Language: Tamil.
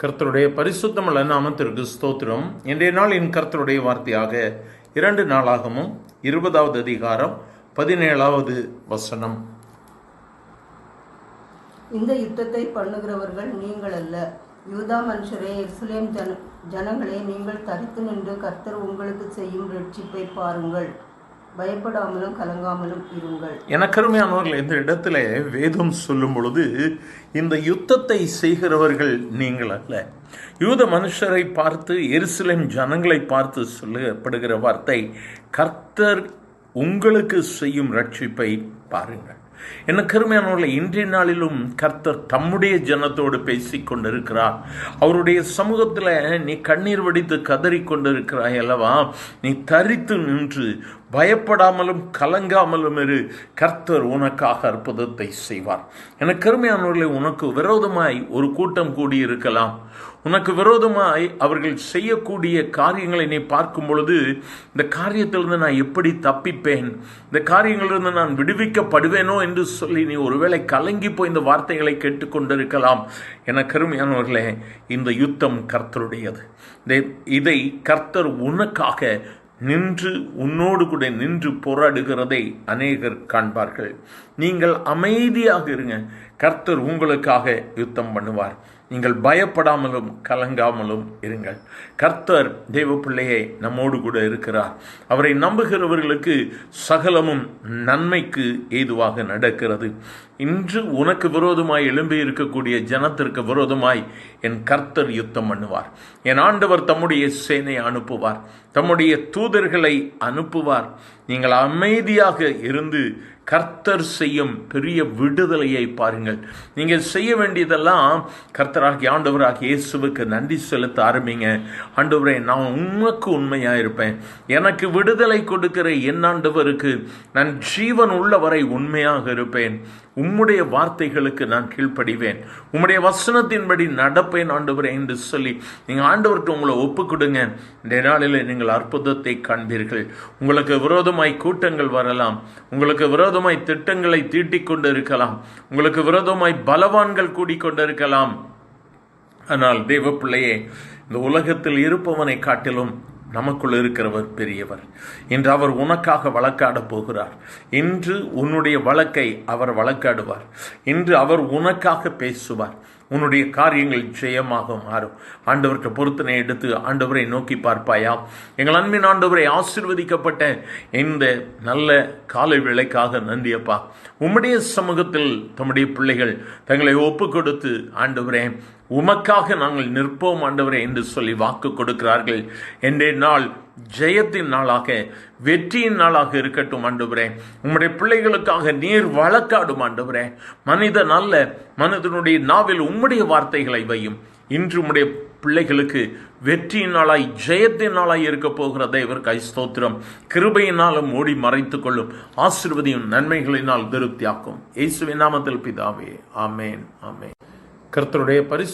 கர்த்தருடைய பரிசுத்தமுள்ள நாமத்திற்கு ஸ்தோத்திரம். இன்றைய நாளின் கர்த்தருடைய வார்த்தையாக 2 நாளாகமும் 20வது அதிகாரம் 17வது வசனம். இந்த யுத்தத்தை பண்ணுகிறவர்கள் நீங்கள் அல்ல, யூதா மனுஷரே, எருசலேம் ஜனங்களே, நீங்கள் தரித்து நின்று கர்த்தர் உங்களுக்கு செய்யும் ரட்சிப்பை பாருங்கள், பயப்படாமலும் கலங்காமலும் இருங்கள். எனக்கருமையானவர்கள், இந்த இடத்துல வேதம் சொல்லும் பொழுது இந்த யுத்தத்தை செய்கிறவர்கள் நீங்கள் அல்ல, யூத மனுஷரை பார்த்து எருசலேம் ஜனங்களை பார்த்து சொல்லப்படுகிற வார்த்தை, கர்த்தர் உங்களுக்கு செய்யும் ரட்சிப்பை பாருங்கள். என்ன கருமையானவர்களை, இன்றைய நாளிலும் கர்த்தர் தம்முடைய ஜனத்தோடு பேசிக் கொண்டிருக்கிறார். அவருடைய சமூகத்தில் நீ கண்ணீர் வடித்து கதறி கொண்டிருக்கிறாய் அல்லவா, நீ தரித்து நின்று பயப்படாமலும் கலங்காமலும் இரு, கர்த்தர் உனக்காக அற்புதத்தை செய்வார். என கருமையானவர்களை, உனக்கு விரோதமாய் ஒரு கூட்டம் கூடியிருக்கலாம். உனக்கு விரோதமாய் அவர்கள் செய்யக்கூடிய காரியங்களை நீ பார்க்கும் பொழுது, இந்த காரியத்திலிருந்து நான் எப்படி தப்பிப்பேன், இந்த காரியங்களிலிருந்து நான் விடுவிக்கப்படுவேனோ என்று சொல்லி நீ ஒருவேளை கலங்கி போய் இந்த வார்த்தைகளை கேட்டுக்கொண்டிருக்கலாம். என கருமையானவர்களே, இந்த யுத்தம் கர்த்தருடையது. இதை கர்த்தர் உனக்காக நின்று உன்னோடு கூட நின்று போராடுகிறதை அநேகர் காண்பார்கள். நீங்கள் அமைதியாக இருங்க, கர்த்தர் உங்களுக்காக யுத்தம் பண்ணுவார். நீங்கள் பயப்படாமலும் கலங்காமலும் இருங்கள். கர்த்தர் தேவ பிள்ளையை நம்மோடு கூட இருக்கிறார். அவரை நம்புகிறவர்களுக்கு சகலமும் நன்மைக்கு ஏதுவாக நடக்கிறது. இன்று உனக்கு விரோதமாய் எழும்பி இருக்கக்கூடிய ஜனத்திற்கு விரோதமாய் என் கர்த்தர் யுத்தம் பண்ணுவார். என் ஆண்டவர் தம்முடைய சேனை அனுப்புவார், தம்முடைய தூதர்களை அனுப்புவார். நீங்கள் அமைதியாக இருந்து கர்த்தர் செய்யும் பெரிய விடுதலையை பாருங்கள். நீங்கள் செய்ய வேண்டியதெல்லாம் கர்த்தராகிய ஆண்டவராகிய இயேசுவுக்கு நன்றி செலுத்த ஆரம்பிங்க. ஆண்டவரே, நான் உமக்கு உண்மையாக இருப்பேன். எனக்கு விடுதலை கொடுக்கிற என் ஆண்டவருக்கு நான் ஜீவன் உள்ளவரை உண்மையாக இருப்பேன். உம்முடைய வார்த்தைகளுக்கு நான் கீழ்ப்படிவேன், உம்முடைய வசனத்தின்படி நடப்பேன் ஆண்டவரே என்று சொல்லி நீங்கள் ஆண்டவருக்கு உங்களை ஒப்பு கொடுங்க. இந்த நாளில் நீங்கள் அற்புதத்தை காண்பீர்கள். உங்களுக்கு விரோதமாய் கூட்டங்கள் வரலாம், உங்களுக்கு விரோதமாய் திட்டங்களை தீட்டிக் கொண்டு இருக்கலாம், உங்களுக்கு விரோதமாய் பலவான்கள் கூடிக்கொண்டிருக்கலாம். ஆனால் தேவ பிள்ளையே, இந்த உலகத்தில் இருப்பவனை காட்டிலும் நமக்குள் இருக்கிறவர் பெரியவர். இன்று அவர் உனக்காக வழக்காட போகிறார். இன்று உன்னுடைய வழக்கை அவர் வழக்காடுவார். இன்று அவர் உனக்காக பேசுவார். உன்னுடைய காரியங்கள் ஜெயமாக மாறும். ஆண்டவருக்கு பொருத்தனை எடுத்து ஆண்டவரை நோக்கி பார்ப்பாயா? எங்கள் அன்பின் ஆண்டவரை, ஆசீர்வதிக்கப்பட்ட இந்த நல்ல காலை வேளைக்காக நன்றியப்பா. உம்முடைய சமூகத்தில் தம்முடைய பிள்ளைகள் தங்களை ஒப்பு கொடுத்து, ஆண்டவரே உமக்காக நாங்கள் நிற்போம் ஆண்டவரே என்று சொல்லி வாக்கு கொடுக்கிறார்கள். என்ற நாள் ஜெயத்தின் நாளாக, வெற்றியின் நாளாக இருக்கட்டும் ஆண்டவரே. உம்முடைய பிள்ளைகளுக்காக நீர் வழக்காடும் ஆண்டவரே. மனிதன் அல்ல, மனிதனுடைய நாவில் உம்முடைய வார்த்தைகளை வையும். இன்று உம்முடைய பிள்ளைகளுக்கு வெற்றியின் நாளாய், ஜெயத்தின் நாளாய் இருக்க போகிற தேவர்க்காய் ஸ்தோத்திரம். கிருபையினாலும் மூடி மறைத்துக் கொள்ளும். ஆசீர்வதியும் நன்மைகளினால் திருப்தியாக்கும். இயேசுவின் நாமத்தில் பிதாவே, ஆமேன், ஆமேன். கர்த்தருடைய பரிசு